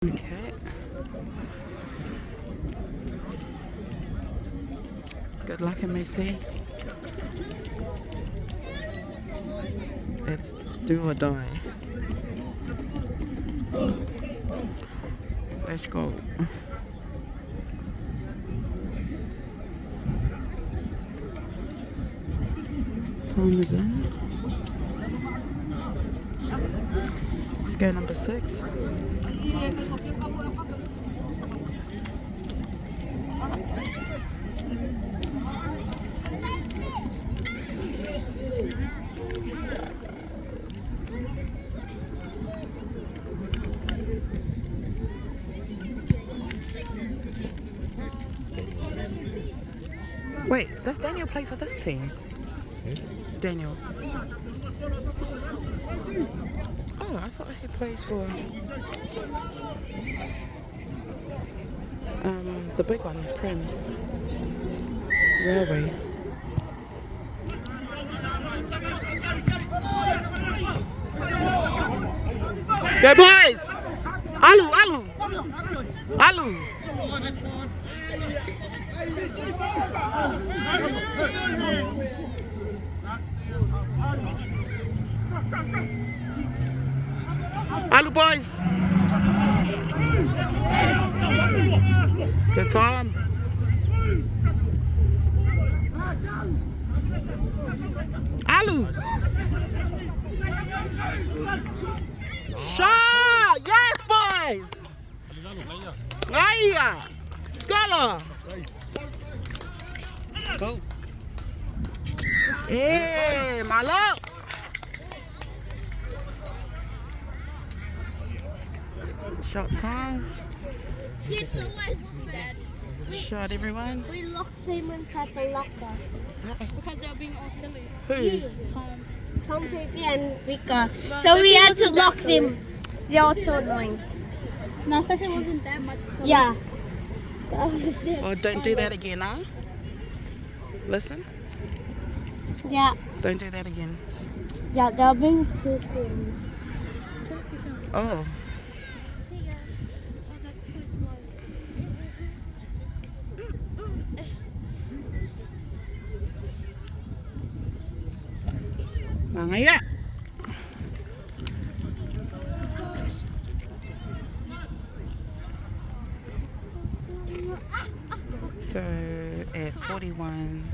Okay. Good luck, M.A.C. It's do or die. Let's go. Time is in. Scale number 6. Wait, does Daniel play for this team? Daniel. Oh, I thought he plays for the big one, Prims. Railway. Let's go, boys! Alu, Alu! Alu! Alu, boys! Let's go, Tom. Alu! Shot! Yes, boys! Raya! Scholar! Go! Hey, Malo! Shot time. Here's the one, Dad. Shot, everyone. We locked them inside the locker. Because they're being all silly. Who? Tom, Baby, and Vika. So we had to lock them. They're all so annoying. No, because it wasn't that much. So yeah. Oh, don't do that again, huh? Listen. Yeah. Don't do that again. Yeah, they're being too silly. Oh. Mangaya. So at 41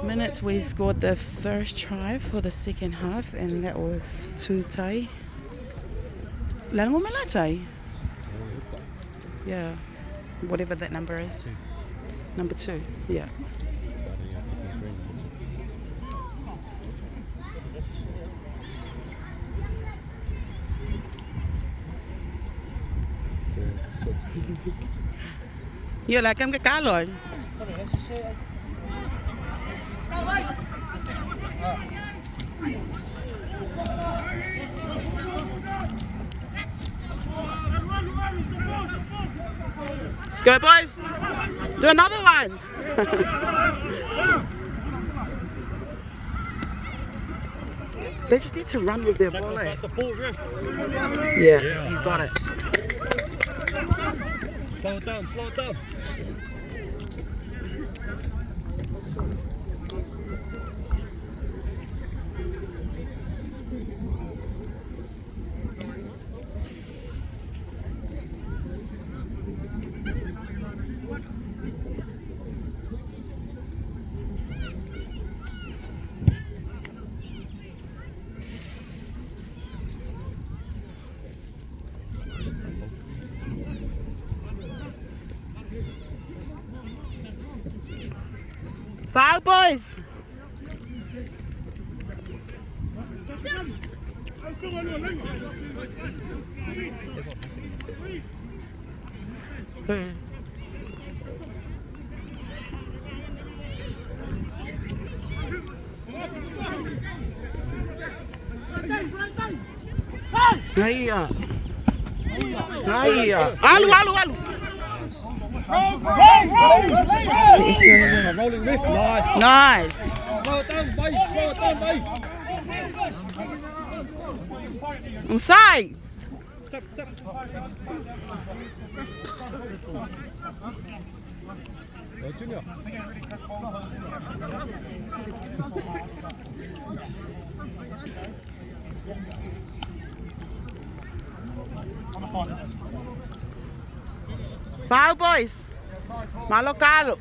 minutes we scored the first try for the second half, and that was Tuiala. Lango Malatai. Yeah. Whatever that number is. Number 2. Yeah. Giờ là cái cá rồi. Let's go, boys. Do another one. They just need to run with their ball. The ball, ref. Yeah, he's got it. Slow it down, slow it down. Foul, boys. Hiya. Hiya. Alu, alu, alu. Rolling lift, nice. Nice. Slow it down, mate. Slow it down, mate. Inside. Chap. Go Junior. Foul, boys. Malo calo.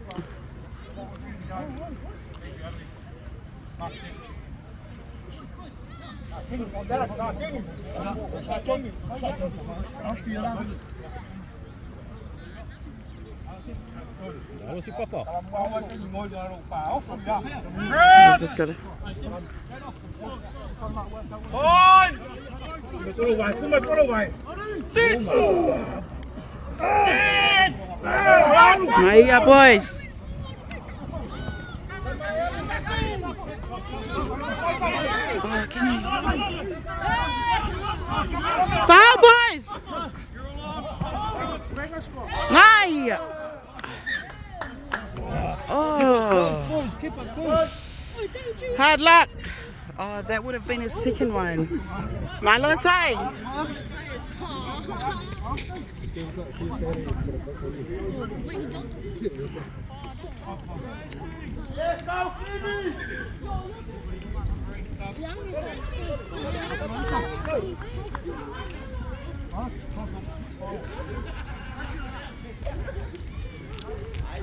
Bravo si Papa. Just got it. Maya, boys. Oh, can you? Foul, boys. Maya. Oh. Boys, keep it close. Hard luck. Oh, that would have been his second one. Milo tie. Let's go, Phoebe!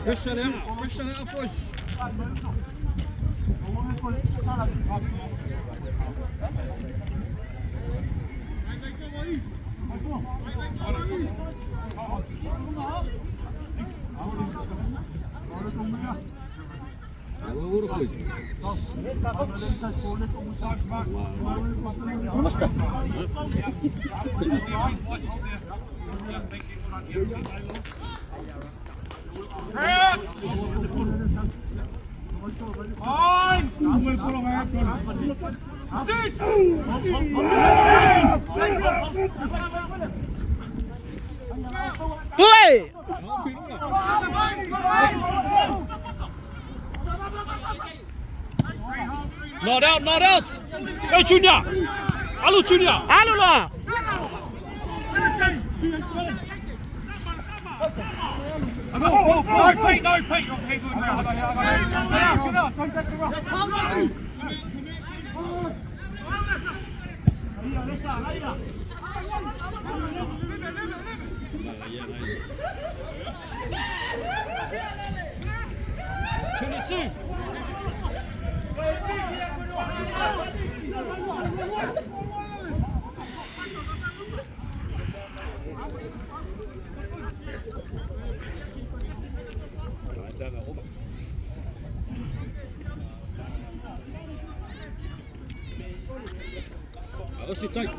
Pressure out, boys. Basta. Boy! Not out. Go Junior. Hello Junior. Alo lah. No Pete. Two. Let's sit tight.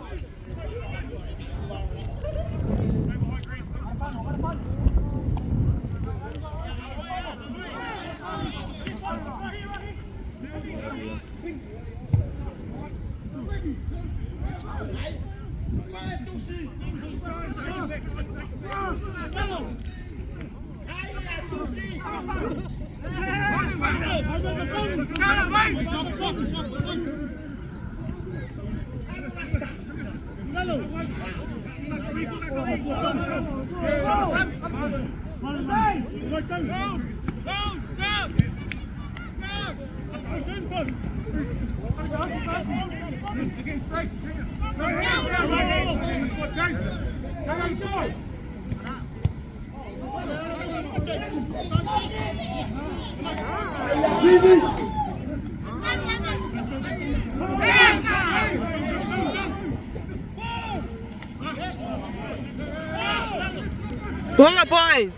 Bola, boys.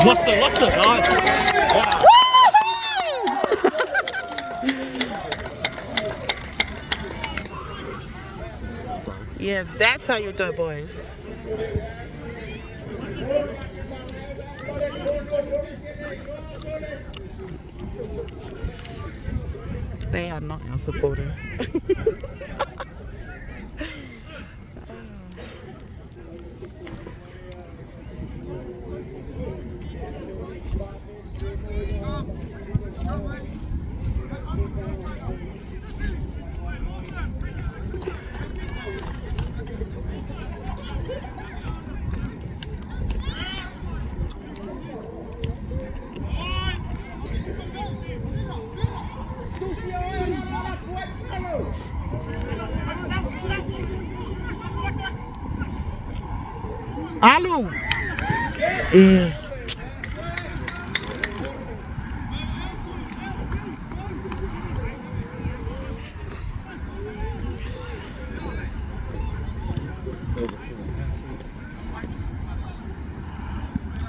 Lost it. Nice. Yeah. Yeah, that's how you do it, boys. They are not our supporters. Alu. Yes.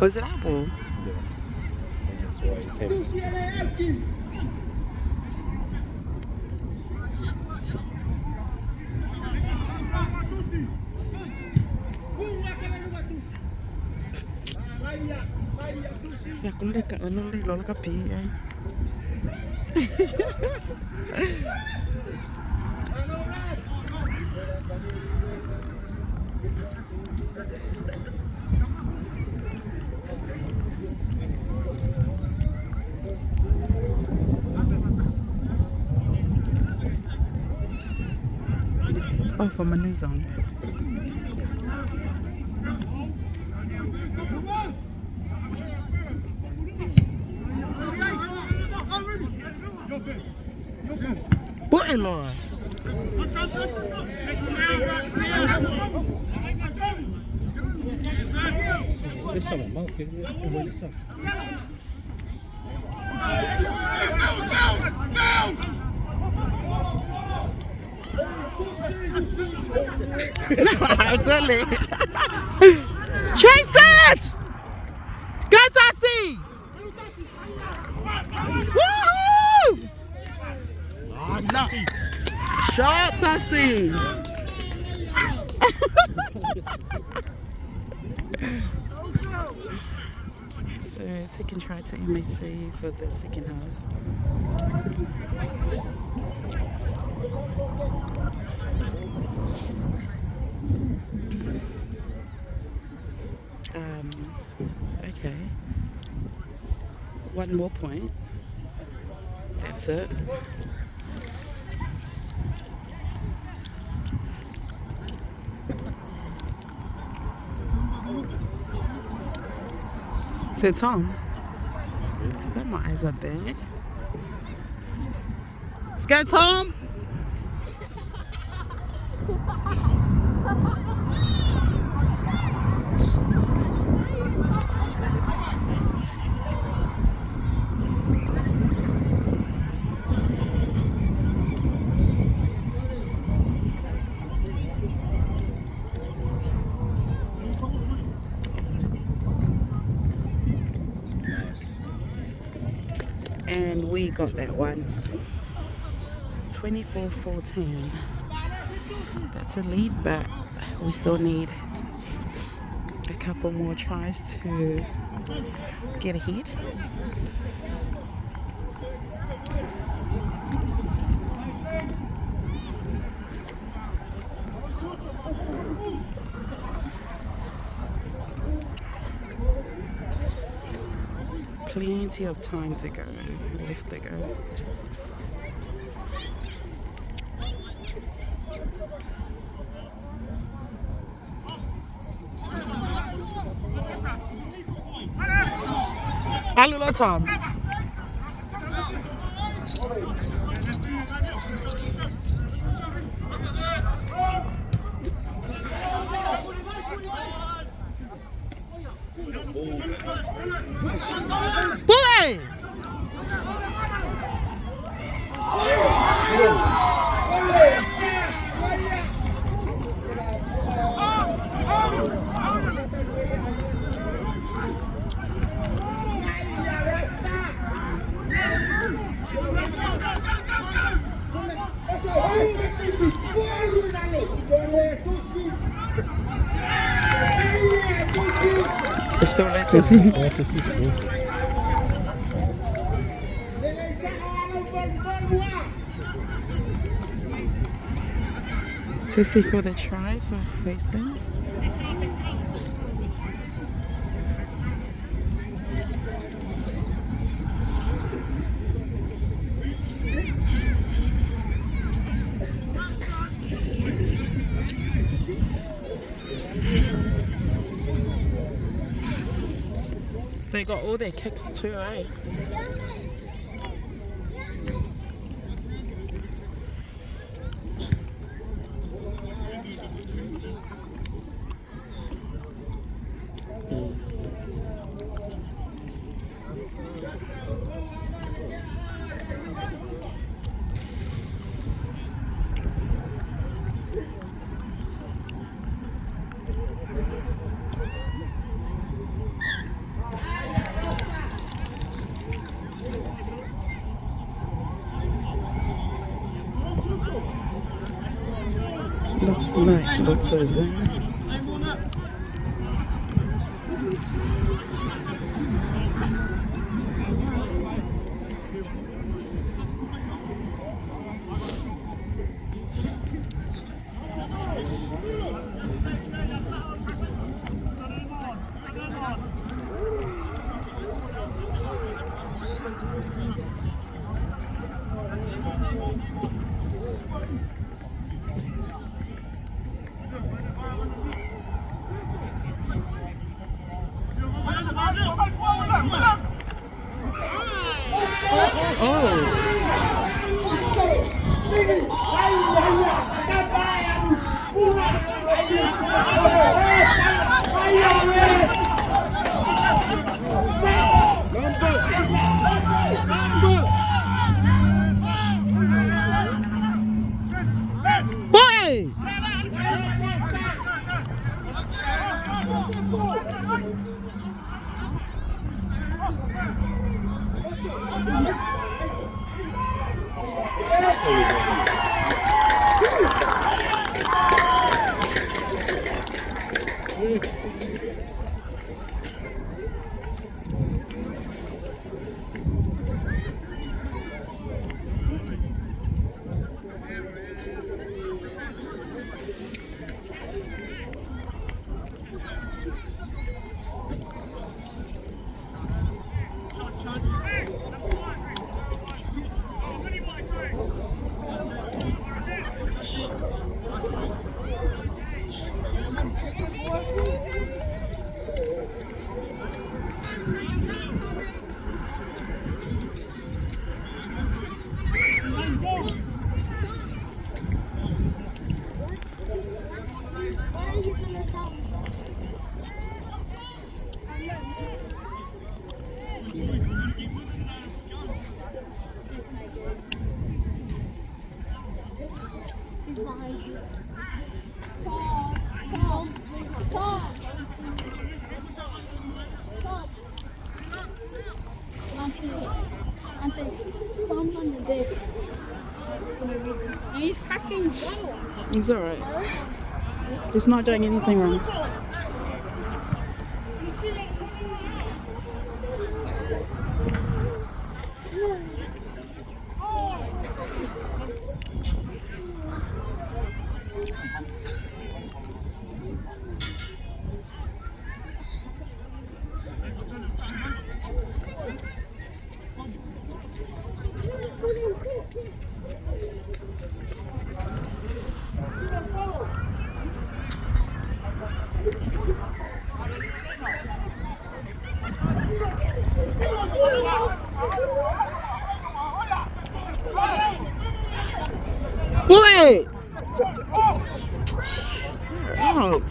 Was it apple? Ya aku lihat kat mana ni lalu kapi ai. Oh, for my new zone. What in law? Absolutely. Chase it! Go Tassie! Woohoo! Nice, Tassie. Shot Tassie! So second try to M.A.C for the second half. Okay. One more point. That's it. So Tom, that my eyes are big. Let's go, Tom. And we got that one. 24-14. That's a lead, but we still need a couple more tries to get ahead. Plenty of time to go, left to go. Alula Tom. Boy! Still late to see. To see for the try for Hastings. They got all their kicks too, eh? Lost night, lots of them. Boy! He's behind you. Tom. Tom. Tom. Tom. Auntie. Tom's on the dick. And he's cracking bottle. He's alright. He's not doing anything wrong. Boy! Out.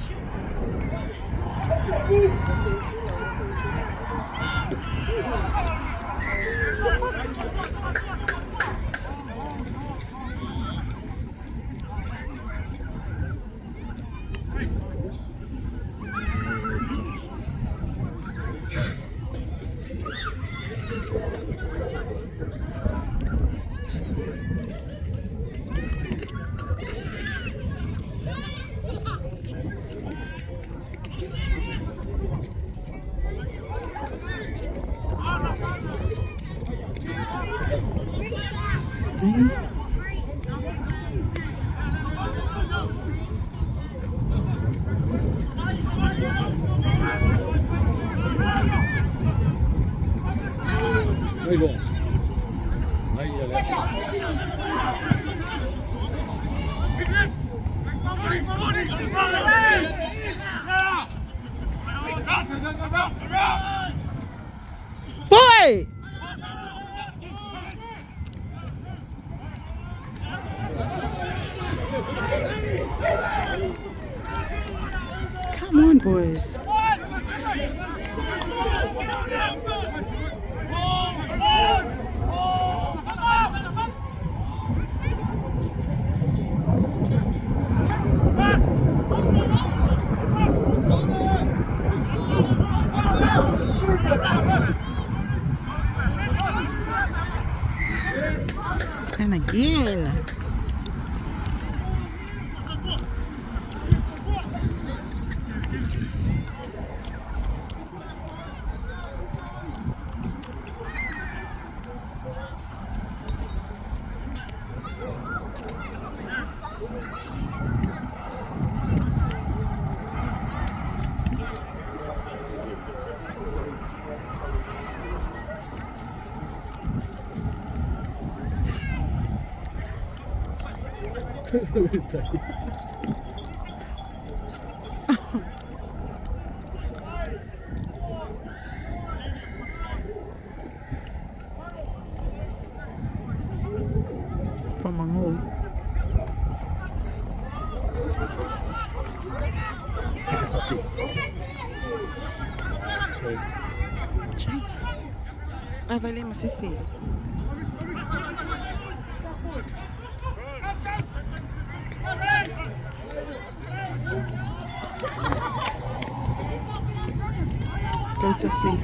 Where you going? Boy! Come on, boys. And again. From a hole. Jeez. Ah, vai ler, mas sim. Go to see.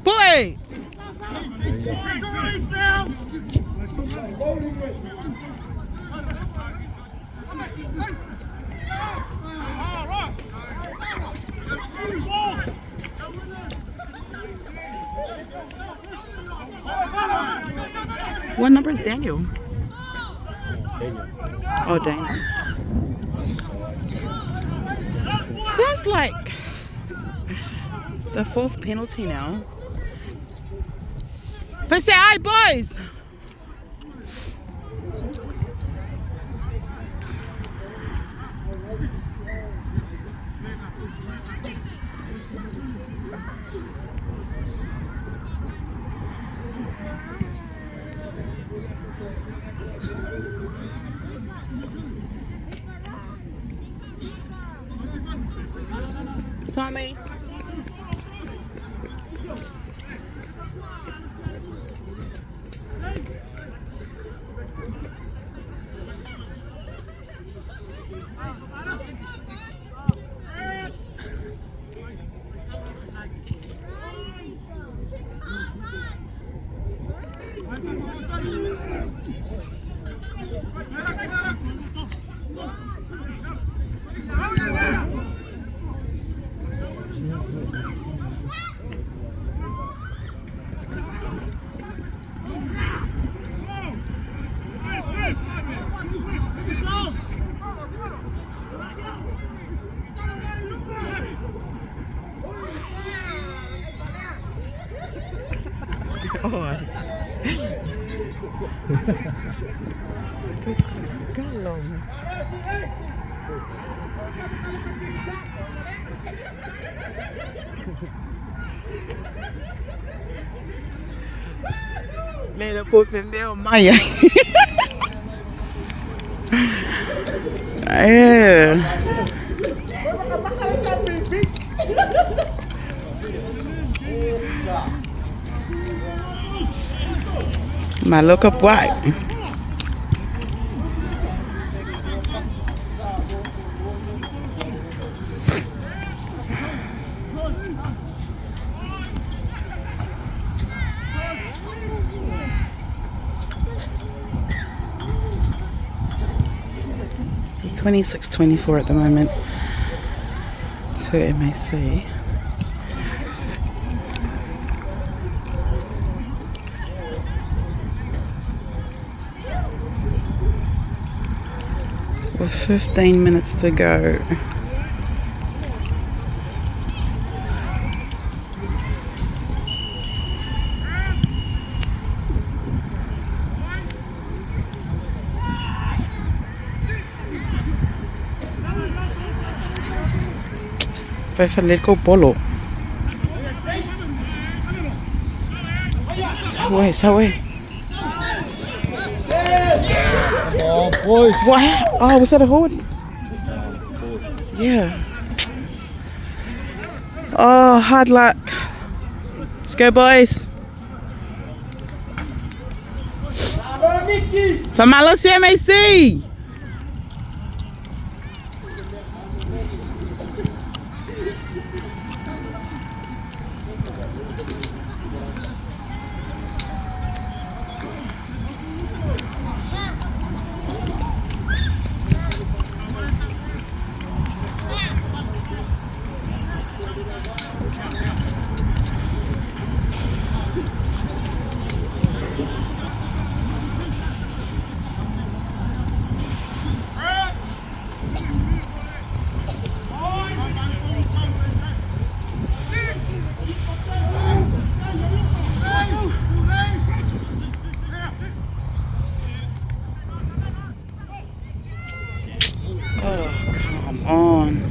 Boy! What number is Daniel? Oh, Daniel. That's like the fourth penalty now. First say hi, boys. Tommy. Oh. Galong. Lei po ofendeu Maia. É. Maluca boy. So 26-24 at the moment to M.A.C. With 15 minutes to go. Vai fazer com o polo. Sawe. Oh, boys. What? Oh, was that a hold? Yeah. Oh, hard luck. Let's go, boys. Vamos lá, M.A.C. on.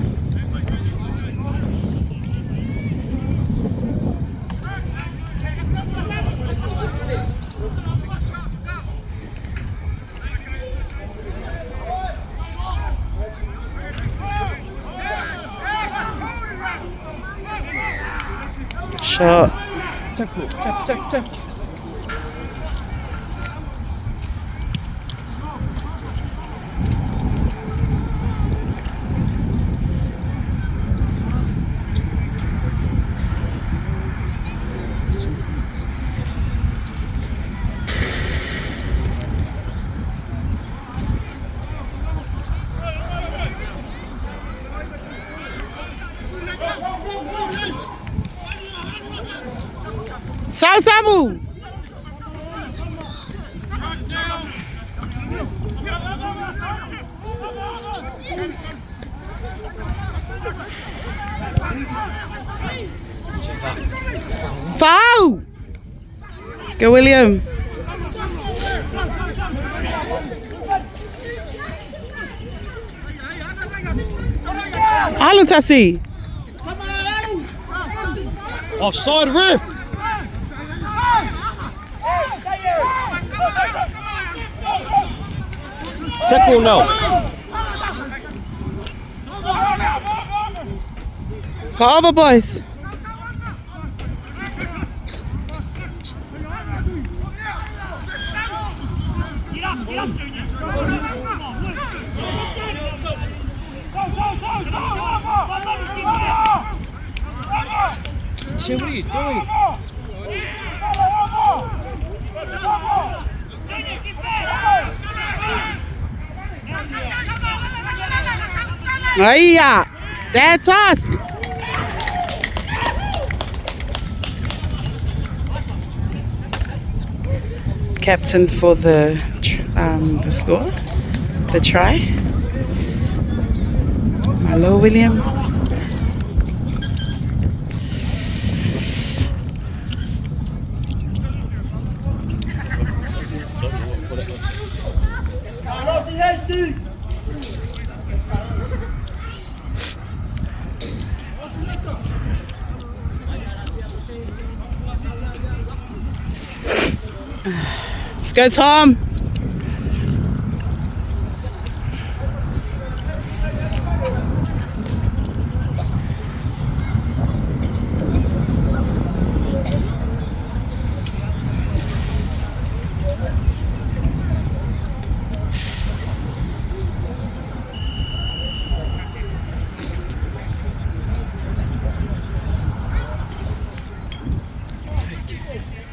Shot. check. Samu! Foul! Let's go, William. Hello, Tassie. Offside, ref. Tackle now. For over, boys. Shit, what are you doing? Hiya! That's us! Captain for the score, the try. Hello, William. Hastings! Let's go, Tom.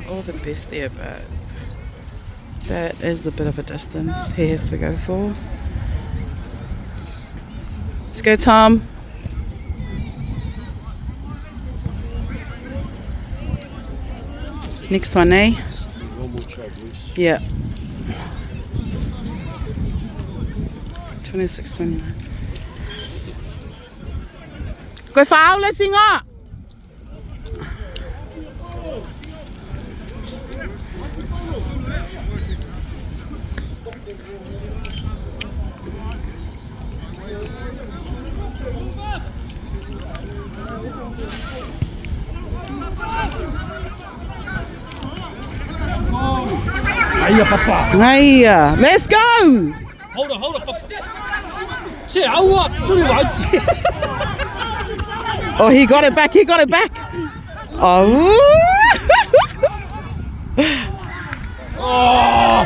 All the best there, but that is a bit of a distance he has to go for. Let's go, Tom. Next one, eh? One more try, Bruce. Yeah. 26, 29. Go foul, let's sing up. Hiya, papa. Hiya, let's go. Hold on, papa. See, how what? Oh, he got it back, Oh. Oh.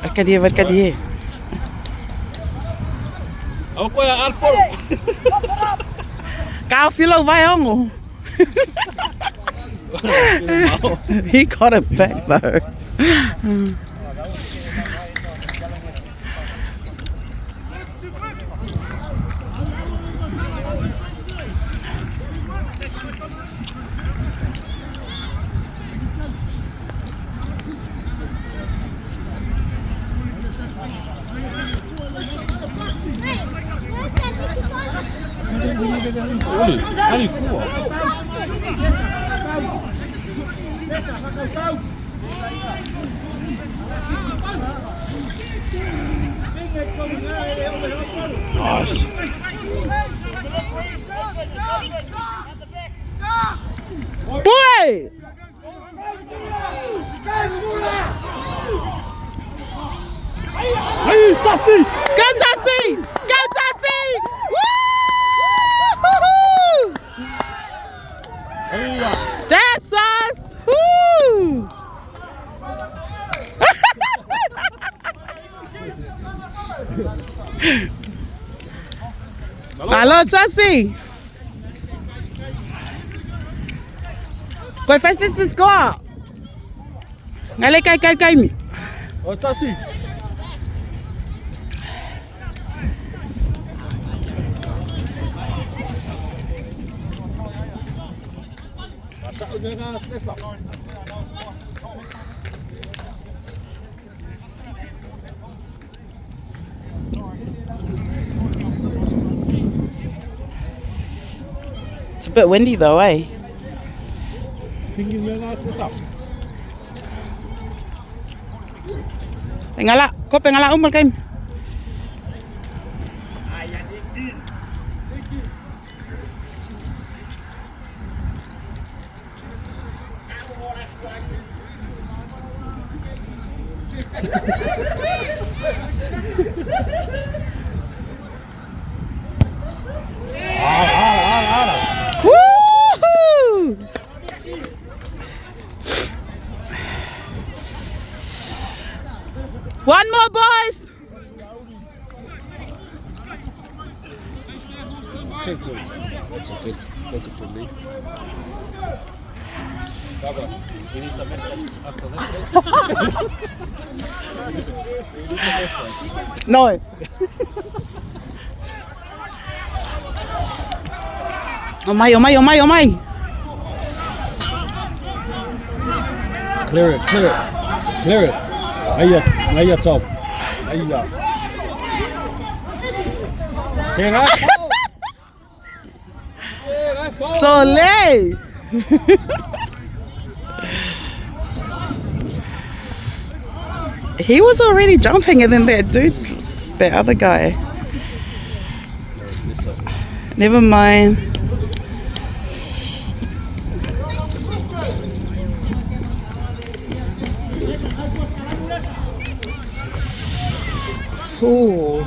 Wat kan dia? Ako ya alpo. Kau filo vai ongo. He got it back though. Oli, ali kuva. Nice. Boy! Hey, Tassie! Go Tassie! Go Tassie! Woo! That's us! Woo! Hello, Tassie! Go first to score! Ngale kai mi. Oh, Tassie! It's a bit windy though, eh? Pengala, kau pengala umur kan? Woohoo! One more, boys. That's a good lead. We need some messages after this. We need a message. No. Oh my. Clear it. Aí, Tom. Aí, ó. Chega. Soleil. He was already jumping and then that dude, that other guy. Never mind. Ooh,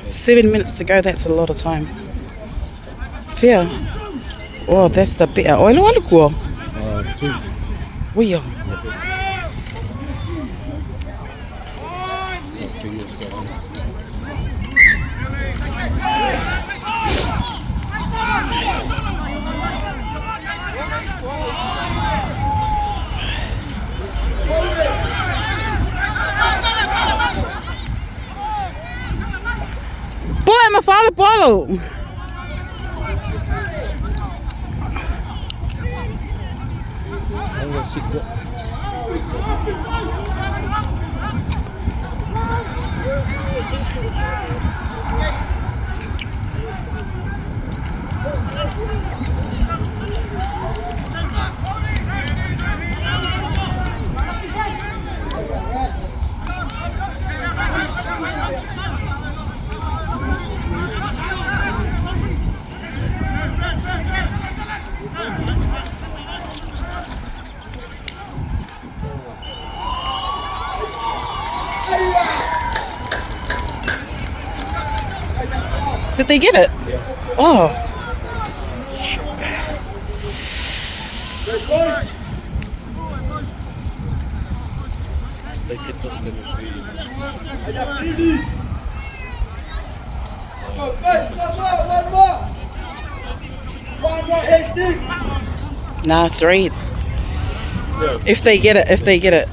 7 minutes to go, that's a lot of time. Fair. Oh, that's the bit. Oilo alukua. Two. Wio. Boy, me fala polo. Did they get it? Yeah. Oh. They kept us to the One more, Hastings. Nah, 3. Yeah. If they get it.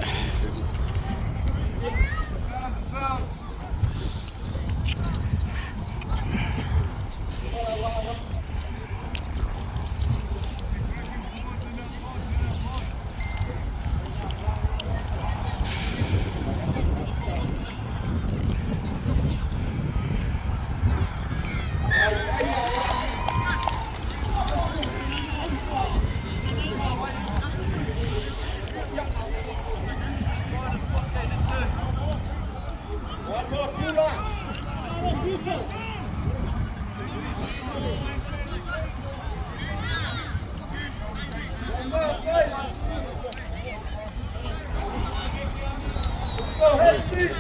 go, Hastings.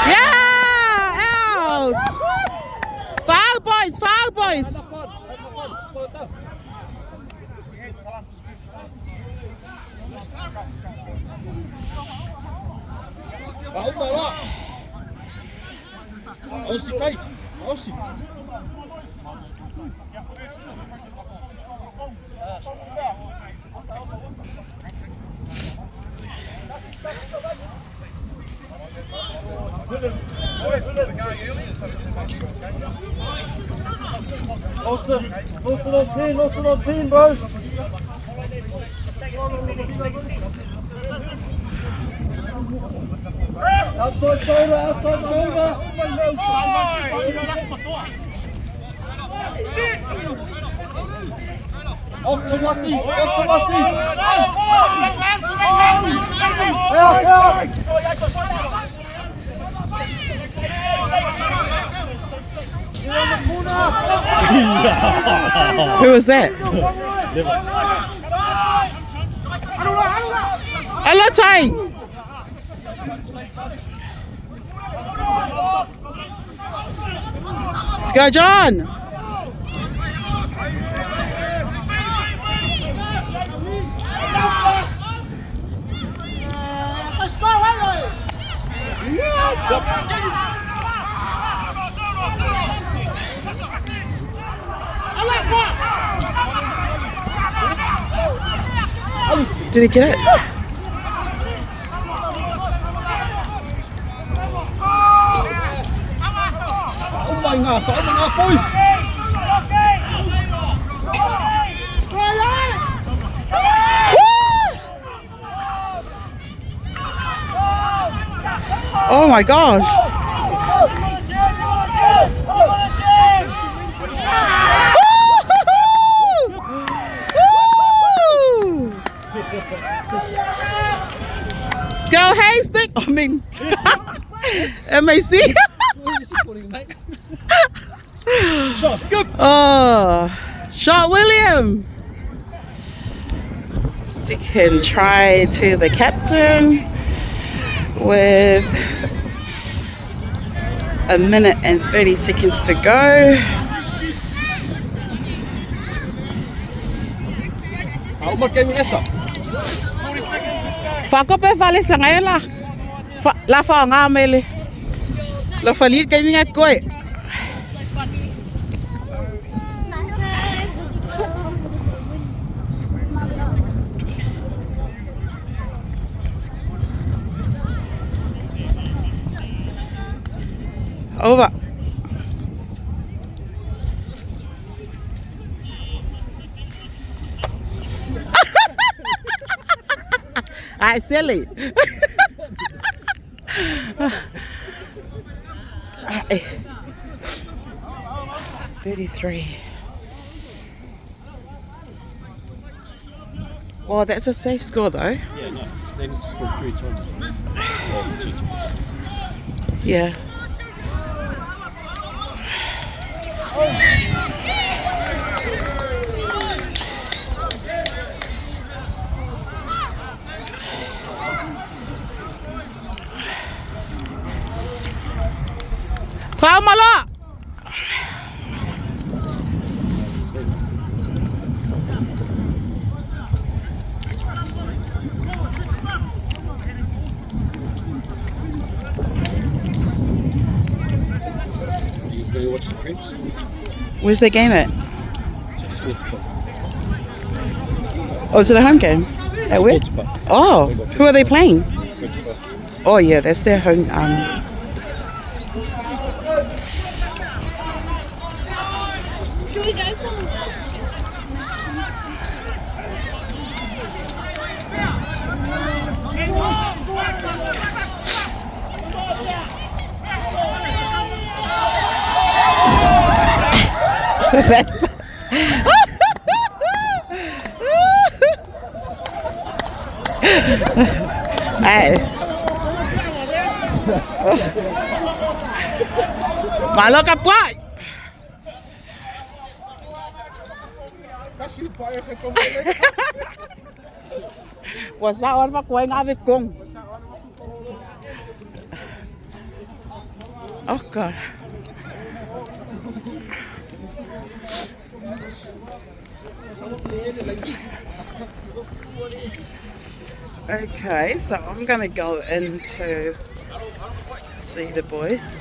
Yeah, out. Foul, boys, foul, boys. Aussie, kijk. Aussie. Austin on 10, bro. Outside shoulder. Off to Lassie. Help. Who was that? Hello, Ty. Let's go, John. Did he get it? Oh my God, boys. Oh my gosh. Let's go, Hastings. I mean, M.A.C. Shot, scoop. Oh, shot William. Second try to the captain with 1 minute and 30 seconds to go. Uma game essa. Fako pe vale sa ngayon la. La fa nga mele. La falir kay nga koy. Over. I silly. 33. Well, that's a safe score though. Yeah, no. They need to score 3 times. Or 2 times. Yeah. Foul Mala! You going to watch the Prince? Where's their game at? It's a sports pub. Oh, is it a home game? At where? Sports pub. Oh, who are they playing? French pub. Oh yeah, that's their home. Should we go for That's Hey. Malo ka po. Was that one for going avec kong? Oh God. Okay, so I'm gonna go in to see the boys.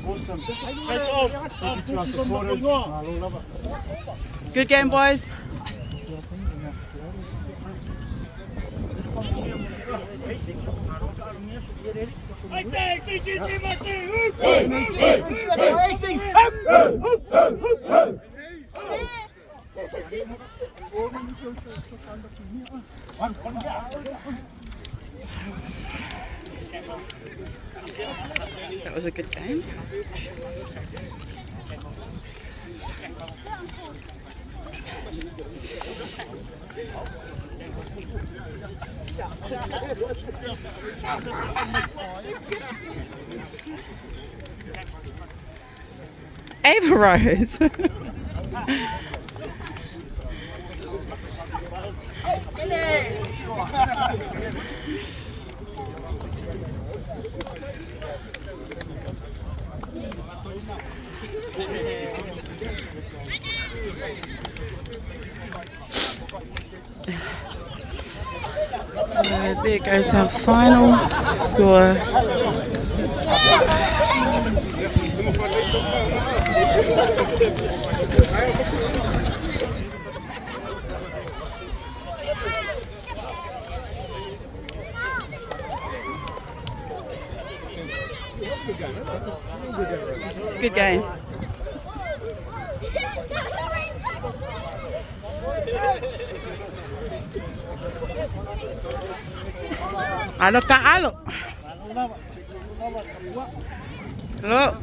Awesome. Good game, boys. That was a good game. Ava Rose. So there goes our final score. It's a good game. Alo ka alo. Hello.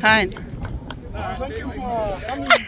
Hi. Thank you for coming.